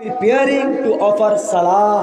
preparing to offer salah,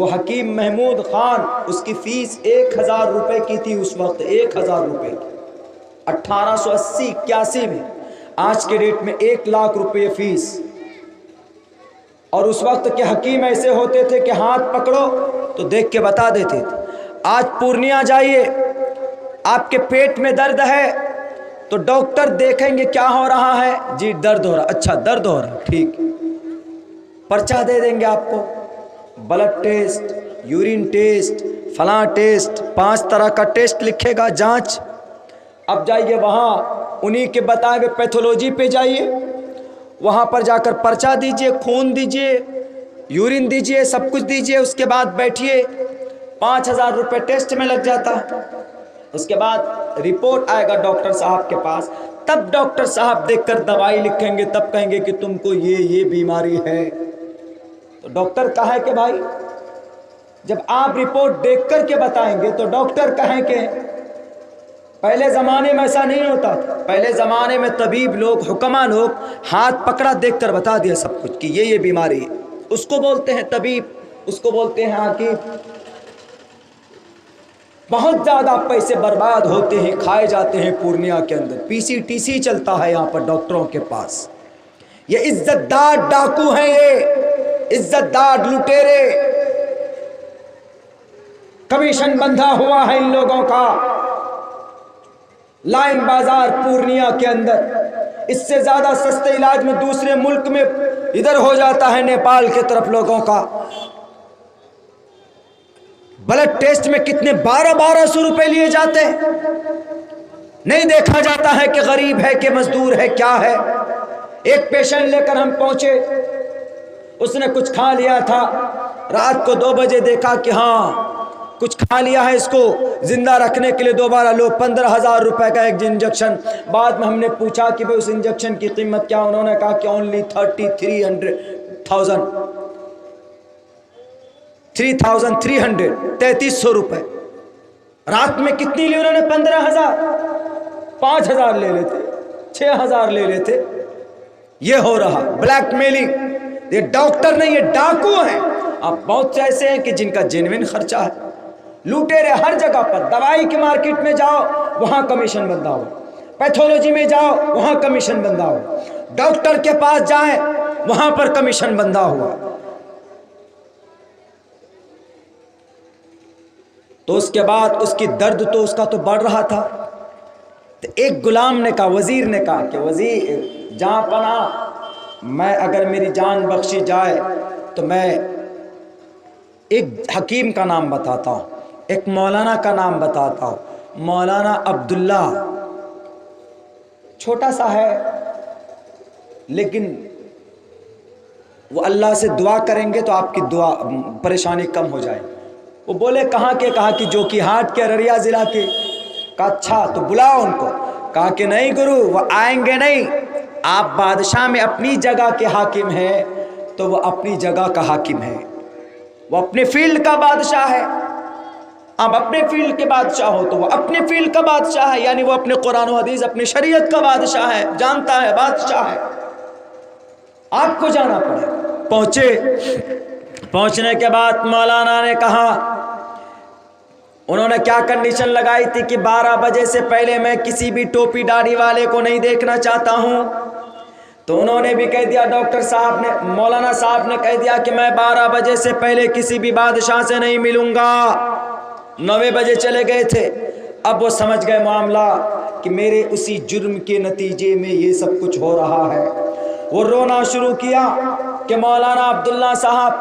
وہ حکیم محمود خان، اس کی face 1000 روپے کی تھی اس وقت، 1000 روپے کی 1880-81 میں۔ آج کے ریٹ میں 1 لاکھ روپے فیس۔ اور اس وقت کے حکیم ایسے ہوتے تھے کہ ہاتھ پکڑو تو دیکھ کے بتا دیتے تھے۔ آج پورنیہ جائیے، آپ کے پیٹ میں درد ہے تو ڈاکٹر دیکھیں گے کیا ہو رہا ہے، جی درد ہو رہا، اچھا درد ہو رہا، ٹھیک، پرچہ دے دیں گے آپ کو، بلڈ ٹیسٹ، یورین ٹیسٹ، فلاں ٹیسٹ، 5 طرح کا ٹیسٹ لکھے گا، جانچ۔ اب جائیے وہاں انہی کے بتائے ہوئے پیتھولوجی پہ جائیے، وہاں پر جا کر پرچہ دیجئے، خون دیجئے، یورین دیجئے، سب کچھ دیجئے، اس کے بعد بیٹھیے، 5000 روپے ٹیسٹ میں لگ جاتا ہے۔ اس کے بعد رپورٹ آئے گا ڈاکٹر صاحب کے پاس، تب ڈاکٹر صاحب دیکھ کر دوائی لکھیں گے، تب کہیں گے کہ تم کو یہ بیماری ہے۔ تو ڈاکٹر کہے کہ بھائی جب آپ رپورٹ دیکھ کر کے بتائیں گے تو ڈاکٹر کہیں کہ پہلے زمانے میں ایسا نہیں ہوتا تھا، پہلے زمانے میں طبیب لوگ، حکما لوگ ہاتھ پکڑا دیکھ کر بتا دیا سب کچھ کہ یہ بیماری ہے، اس کو بولتے ہیں طبیب، اس کو بولتے ہیں حکیم۔ بہت زیادہ پیسے برباد ہوتے ہیں، کھائے جاتے ہیں پورنیہ کے اندر، PCTC چلتا ہے یہاں پر ڈاکٹروں کے پاس۔ یہ عزت دار ڈاکو ہیں، یہ عزت دار لٹیرے، کمیشن بندھا ہوا ہے ان لوگوں کا۔ لائن بازار پورنیہ کے اندر، اس سے زیادہ سستے علاج میں دوسرے ملک میں ادھر ہو جاتا ہے، نیپال کے طرف لوگوں کا۔ بلڈ ٹیسٹ میں کتنے 1200 روپے لیے جاتے ہیں، نہیں دیکھا جاتا ہے کہ غریب ہے کہ مزدور ہے کیا ہے۔ ایک پیشنٹ لے کر ہم پہنچے، اس نے کچھ کھا لیا تھا، رات کو 2 بجے دیکھا کہ ہاں کچھ کھا لیا ہے، اس کو زندہ رکھنے کے لیے دوبارہ لو 15000 روپے کا ایک انجیکشن۔ بعد میں ہم نے پوچھا کہ بھئی اس انجیکشن کی قیمت کیا، انہوں نے کہا کہ اونلی 3300 روپے۔ رات میں کتنی لی انہوں نے؟ 15000، 5000 لے لیتے، 6000 لے لیتے۔ یہ ہو رہا بلیک میلنگ۔ یہ ڈاکٹر نہیں، یہ ڈاکو ہیں۔ اب بہت سے ایسے ہیں کہ جن کا جینوین خرچہ ہے، لوٹے ہر جگہ پر۔ دوائی کے مارکیٹ میں جاؤ وہاں کمیشن بندہ ہو، پیتھولوجی میں جاؤ وہاں کمیشن بندہ ہو، ڈاکٹر کے پاس جائیں وہاں پر کمیشن بندہ ہوا۔ تو اس کے بعد اس کی درد تو اس کا تو بڑھ رہا تھا۔ تو ایک غلام نے کہا، وزیر نے کہا کہ وزیر جہاں پناہ، میں اگر میری جان بخشی جائے تو میں ایک حکیم کا نام بتاتا ہوں، ایک مولانا کا نام بتاتا ہوں، مولانا عبداللہ۔ چھوٹا سا ہے لیکن وہ اللہ سے دعا کریں گے تو آپ کی دعا پریشانی کم ہو جائے۔ وہ بولے کہاں کے؟ کہا کہ جو کہ ہاٹ کے، ارریہ ضلع کے۔ کہا اچھا تو بلاؤ ان کو۔ کہا کہ نہیں گرو، وہ آئیں گے نہیں، آپ بادشاہ میں اپنی جگہ کے حاکم ہیں تو وہ اپنی جگہ کا حاکم ہے، وہ اپنے فیلڈ کا بادشاہ ہے۔ آپ اپنے فیلڈ کے بادشاہ ہو تو وہ اپنے فیلڈ کا بادشاہ ہے، یعنی وہ اپنے قرآن و حدیث، اپنی شریعت کا بادشاہ ہے، جانتا ہے، بادشاہ ہے۔ آپ کو جانا پڑے۔ پہنچنے کے بعد مولانا نے کہا، انہوں نے کیا کنڈیشن لگائی تھی کہ 12 بجے سے پہلے میں کسی بھی ٹوپی داڑھی والے کو نہیں دیکھنا چاہتا ہوں۔ تو انہوں نے بھی کہہ دیا، ڈاکٹر صاحب نے، مولانا صاحب نے کہہ دیا کہ میں 12 بجے سے پہلے کسی بھی بادشاہ سے نہیں ملوں گا۔ 9 بجے چلے گئے تھے۔ اب وہ سمجھ گئے معاملہ کہ میرے اسی جرم کے نتیجے میں یہ سب کچھ ہو رہا ہے۔ وہ رونا شروع کیا کہ مولانا عبداللہ صاحب،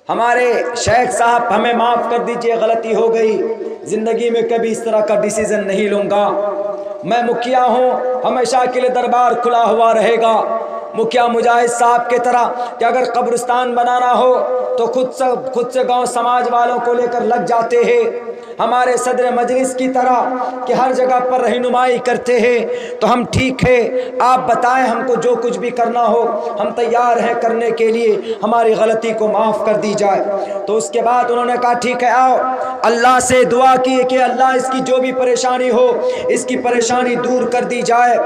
ہمارے شیخ صاحب، ہمیں معاف کر دیجئے، غلطی ہو گئی، زندگی میں کبھی اس طرح کا ڈیسیزن نہیں لوں گا۔ میں مکھیا ہوں، ہمیشہ کے لیے دربار کھلا ہوا رہے گا۔ مکھیا مجاہد صاحب کے طرح کہ اگر قبرستان بنانا ہو تو خود سے گاؤں سماج والوں کو لے کر لگ جاتے ہیں، ہمارے صدر مجلس کی طرح کہ ہر جگہ پر رہنمائی کرتے ہیں تو ہم ٹھیک ہے، آپ بتائیں ہم کو جو کچھ بھی کرنا ہو ہم تیار ہیں کرنے کے لیے، ہماری غلطی کو معاف کر دی جائے۔ تو اس کے بعد انہوں نے کہا ٹھیک ہے آؤ، اللہ سے دعا کی کہ اللہ اس کی جو بھی پریشانی ہو اس کی پریشانی دور کر دی جائے۔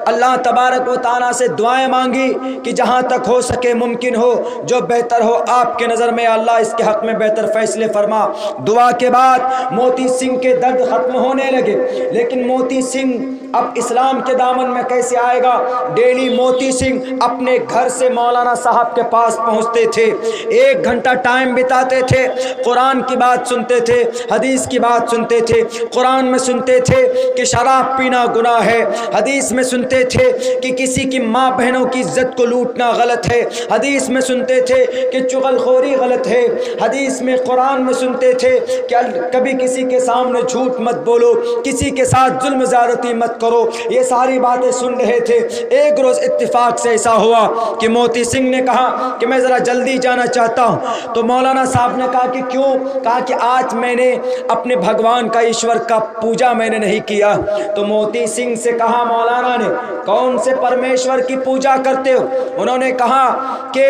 اللہ تبارک و تعالیٰ سے دعائیں مانگی کہ جہاں تک ہو سکے ممکن ہو جو بہتر ہو آپ کے نظر میں اللہ اس کے حق میں بہتر فیصلے فرما۔ دعا کے بعد موتی سنگھ کے درد ختم ہونے لگے، لیکن موتی سنگھ اب اسلام کے دامن میں کیسے آئے گا؟ ڈیلی موتی سنگھ اپنے گھر سے مولانا صاحب کے پاس پہنچتے تھے، 1 گھنٹہ ٹائم بتاتے تھے، قرآن کی بات سنتے تھے، حدیث کی بات سنتے تھے۔ قرآن میں سنتے تھے کہ شراب پینا گناہ ہے، حدیث میں سنتے تھے کہ کسی کی ماں بہنوں کی عزت کو لوٹنا غلط ہے، حدیث میں سنتے تھے کہ چغل خوری غلط ہے، حدیث میں قرآن میں سنتے تھے کہ کبھی کسی کے سامنے جھوٹ مت بولو، کسی کے ساتھ ظلم زیادتی مت کرو، یہ ساری باتیں سن رہے تھے۔ ایک روز اتفاق سے ایسا ہوا کہ موتی سنگھ نے کہا کہ میں ذرا جلدی جانا چاہتا ہوں۔ تو مولانا صاحب نے کہا کہ کیوں؟ کہا کہ آج میں نے اپنے بھگوان کا ایشور کا پوجا میں نے نہیں کیا۔ تو موتی سنگھ سے کہا مولانا نے کون سے پرمیشور کی پوجا کرتے ہو؟ انہوں نے کہا کہ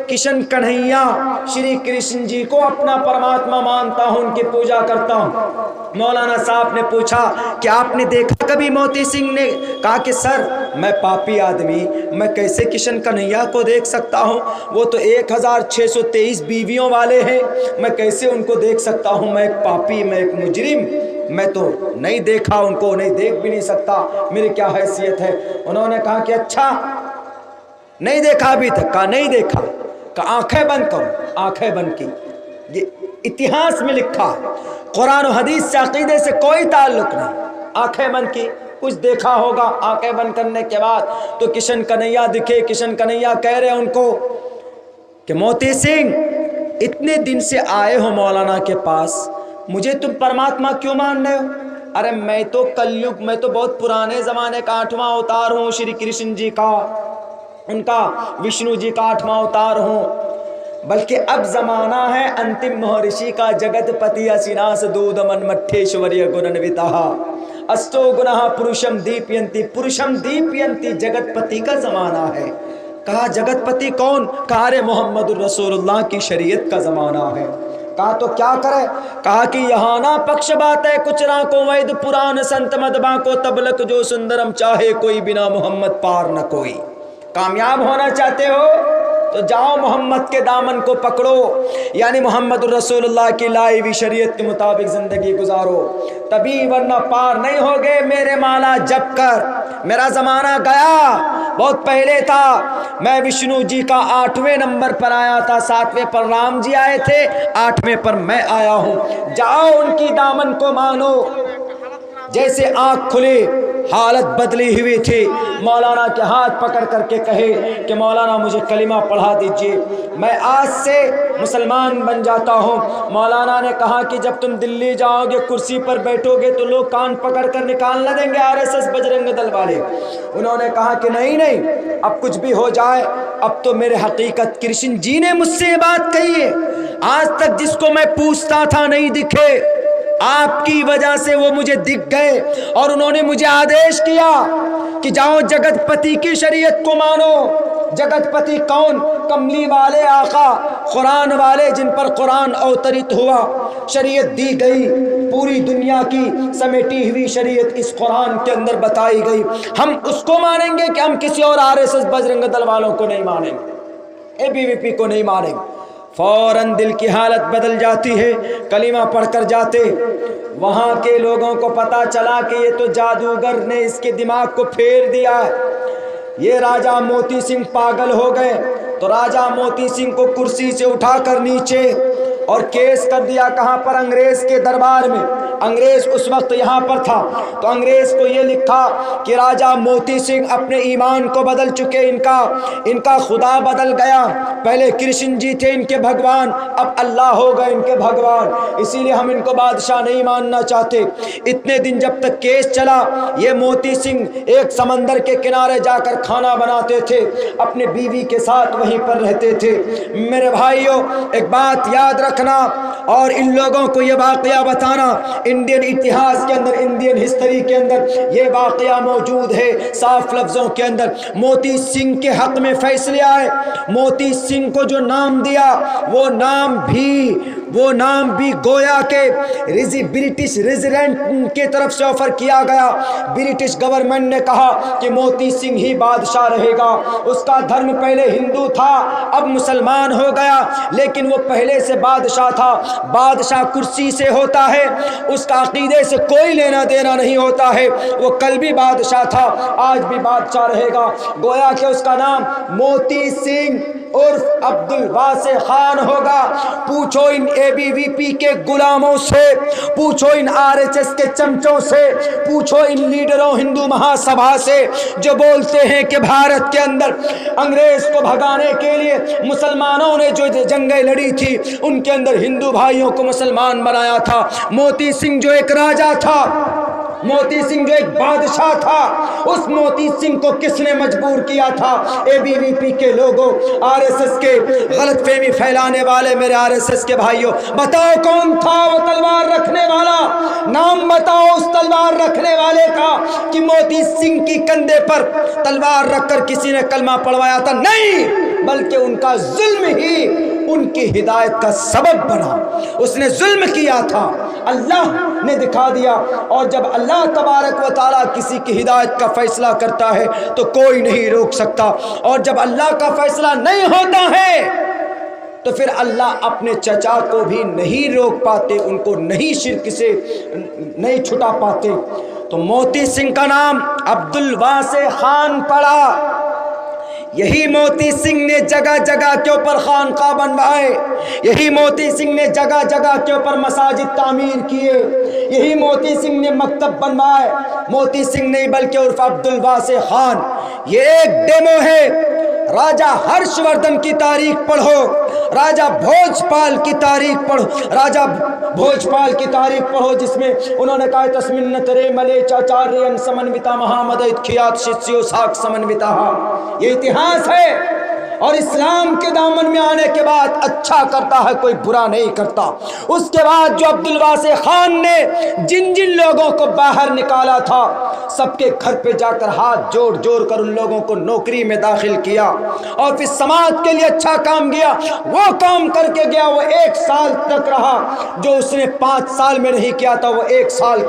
کشن کنہیا شری کرشن جی کو اپنا پرماتما مانتا ہوں، ان کی پوجا کرتا ہوں۔ مولانا صاحب نے پوچھا کہ آپ نے دیکھا کبھی؟ موتی سنگھ نے کہا کہ سر میں پاپی آدمی، میں کیسے کشن کنہیا کو دیکھ سکتا ہوں؟ وہ تو 1623 بیویوں والے ہیں، میں کیسے ان کو دیکھ سکتا ہوں؟ میں ایک پاپی، میں ایک مجرم، میں تو نہیں دیکھا ان کو، نہیں دیکھ بھی نہیں سکتا، میری کیا حیثیت ہے؟ انہوں نے کہا کہ اچھا نہیں دیکھا ابھی تک؟ کہا نہیں دیکھا۔ کہا آنکھیں بند کرو، آنکھیں بند کی۔ یہ اتہاس میں لکھا ہے، قرآن و حدیث سے عقیدے سے کوئی تعلق نہیں۔ آنکھیں بند کی، کچھ دیکھا ہوگا۔ آنکھیں بند کرنے کے بعد تو کشن کنہیا دکھے۔ کشن کنہیا کہہ رہے ان کو کہ موتی سنگھ اتنے دن سے آئے ہو مولانا کے پاس، مجھے تم پرماتما کیوں مان رہے ہو؟ ارے میں تو کلیگ، میں تو بہت پرانے زمانے کا 8واں اوتار ہوں شری کرشن جی کا، ان کا وشنو جی کا 8واں اوتار ہوں، بلکہ اب زمانہ ہے انتم مہرشی کا، جگت پتی اسیناس دود من مٹھیشوریہ گننوتہ استو گنہ پروشم دیپینتی، پروشم دیپینتی، جگت پتی کا زمانہ ہے۔ کہا جگت پتی کون؟ کہا رے محمد الرسول اللہ کی شریعت کا زمانہ ہے۔ کہا تو کیا کرے؟ کہا کہ یہاں نہ پکش بات ہے کچھ نہ کو وید پران سنت مدبا کو تبلک جو سندرم چاہے کوئی بنا محمد پار نہ کوئی۔ کامیاب ہونا چاہتے ہو تو جاؤ محمد کے دامن کو پکڑو، یعنی محمد الرسول اللہ کی لائی ہوئی شریعت کے مطابق زندگی گزارو، تبھی، ورنہ پار نہیں ہوگے۔ میرے مالا جپ کر، میرا زمانہ گیا، بہت پہلے تھا، میں وشنو جی کا 8ویں نمبر پر آیا تھا، 7ویں پر رام جی آئے تھے، 8ویں پر میں آیا ہوں۔ جاؤ ان کی دامن کو مانو۔ جیسے آنکھ کھلی حالت بدلی ہوئی تھی، مولانا کے ہاتھ پکڑ کر کے کہے کہ مولانا مجھے کلمہ پڑھا دیجئے، میں آج سے مسلمان بن جاتا ہوں۔ مولانا نے کہا کہ جب تم دلی جاؤ گے کرسی پر بیٹھو گے تو لوگ کان پکڑ کر نکال نہ دیں گے RSS بجرنگ دل والے۔ انہوں نے کہا کہ نہیں نہیں، اب کچھ بھی ہو جائے، اب تو میرے حقیقت کرشن جی نے مجھ سے یہ بات کہی ہے، آج تک جس کو میں پوچھتا تھا نہیں دکھے، آپ کی وجہ سے وہ مجھے دکھ گئے، اور انہوں نے مجھے آدیش کیا کہ جاؤ جگت پتی کی شریعت کو مانو۔ جگت پتی کون؟ کملی والے آقا، قرآن والے، جن پر قرآن اوترت ہوا، شریعت دی گئی، پوری دنیا کی سمیٹی ہوئی شریعت اس قرآن کے اندر بتائی گئی، ہم اس کو مانیں گے کہ ہم کسی اور RSS بجرنگ دل والوں کو نہیں مانیں گے، ABVP کو نہیں مانیں گے؟ فوراً دل کی حالت بدل جاتی ہے، کلمہ پڑھ کر جاتے۔ وہاں کے لوگوں کو پتا چلا کہ یہ تو جادوگر نے اس کے دماغ کو پھیر دیا ہے، یہ راجہ موتی سنگھ پاگل ہو گئے۔ تو راجہ موتی سنگھ کو کرسی سے اٹھا کر نیچے اور کیس کر دیا، کہاں پر؟ انگریز کے دربار میں، انگریز اس وقت یہاں پر تھا، تو انگریز کو یہ لکھا کہ راجہ موتی سنگھ اپنے ایمان کو بدل چکے، ان کا خدا بدل گیا، پہلے کرشن جی تھے ان کے بھگوان، اب اللہ ہو گئے ان کے بھگوان، اسی لیے ہم ان کو بادشاہ نہیں ماننا چاہتے۔ اتنے دن جب تک کیس چلا، یہ موتی سنگھ ایک سمندر کے کنارے جا کر کھانا بناتے تھے، اپنے بیوی کے ساتھ وہیں پر رہتے تھے۔ میرے بھائیوں، ایک بات یاد رکھنا اور ان لوگوں کو یہ واقعہ بتانا، انڈین اتہاس کے اندر، انڈین ہسٹری کے اندر یہ واقعہ موجود ہے صاف لفظوں کے اندر۔ موتی سنگھ کے حق میں فیصلے آئے، موتی سنگھ کو جو نام دیا وہ نام بھی گویا کہ برٹش ریزیڈنٹ کی طرف سے آفر کیا گیا۔ برٹش گورنمنٹ نے کہا کہ موتی سنگھ ہی بادشاہ رہے گا، اس کا دھرم پہلے ہندو تھا اب مسلمان ہو گیا، لیکن وہ پہلے سے بادشاہ تھا۔ بادشاہ کرسی سے ہوتا ہے، اس کا عقیدے سے کوئی لینا دینا نہیں ہوتا ہے، وہ کل بھی بادشاہ تھا آج بھی بادشاہ رہے گا۔ گویا کہ اس کا نام موتی سنگھ عرف عبد الواسع خان ہوگا۔ پوچھو ان اے بی وی پی کے غلاموں سے، پوچھو ان آر ایس ایس کے چمچوں سے، پوچھو ان لیڈروں ہندو مہا سبھا سے جو بولتے ہیں کہ بھارت کے اندر انگریز کو بھگانے کے لیے مسلمانوں نے جو جنگیں لڑی تھی ان کے اندر ہندو بھائیوں کو مسلمان بنایا تھا۔ موتی سنگھ جو ایک راجہ تھا، موتی سنگھ جو ایک بادشاہ تھا، اس موتی سنگھ کو کس نے مجبور کیا تھا؟ اے بی وی پی کے لوگوں، آر ایس ایس کے غلط فہمی پھیلانے والے میرے آر ایس ایس کے بھائیوں، بتاؤ کون تھا وہ تلوار رکھنے والا؟ نام بتاؤ اس تلوار رکھنے والے کا کہ موتی سنگھ کی کندھے پر تلوار رکھ کر کسی نے کلمہ پڑھوایا تھا؟ نہیں، بلکہ ان کا ظلم ہی ان کی ہدایت کا سبب بنا۔ اس نے ظلم کیا تھا، اللہ نے دکھا دیا، اور جب اللہ تبارک و تعالیٰ کسی کی ہدایت کا فیصلہ کرتا ہے تو کوئی نہیں روک سکتا، اور جب اللہ کا فیصلہ نہیں ہوتا ہے تو پھر اللہ اپنے چچا کو بھی نہیں روک پاتے، ان کو نہیں شرک سے نہیں چھٹا پاتے۔ تو موتی سنگھ کا نام عبد الواسع خان پڑا۔ یہی موتی سنگھ نے جگہ جگہ کے اوپر خانقاہ بنوائے، یہی موتی سنگھ نے جگہ جگہ کے اوپر مساجد تعمیر کیے، یہی موتی سنگھ نے مکتب بنوائے۔ موتی سنگھ نہیں بلکہ عرف عبد الواسع خان، یہ ایک ڈیمو ہے۔ راجہ ہرش وردھن کی تاریخ پڑھو، راجہ بھوج پال کی تاریخ پڑھو، راجہ بھوج پال کی تاریخ پڑھو جس میں انہوں نے کہا تسمن ترے ملے چاچاریان سمنوتا مہامدیت کھیات شتسیو ساک سمنوتا۔ یہ اتہاس ہے، اور اسلام کے دامن میں آنے کے بعد اچھا کرتا ہے کوئی برا نہیں کرتا۔ اس کے بعد جو عبد الواسع خان نے جن جن لوگوں کو باہر نکالا تھا سب کے گھر پہ جا کر ہاتھ جوڑ جوڑ کر ان لوگوں کو نوکری میں داخل کیا، اور پھر سماج کے لیے اچھا کام کیا، وہ کام کر کے گیا، وہ 1 سال تک رہا جو اس نے 5 سال میں نہیں کیا تھا، وہ 1 سال کے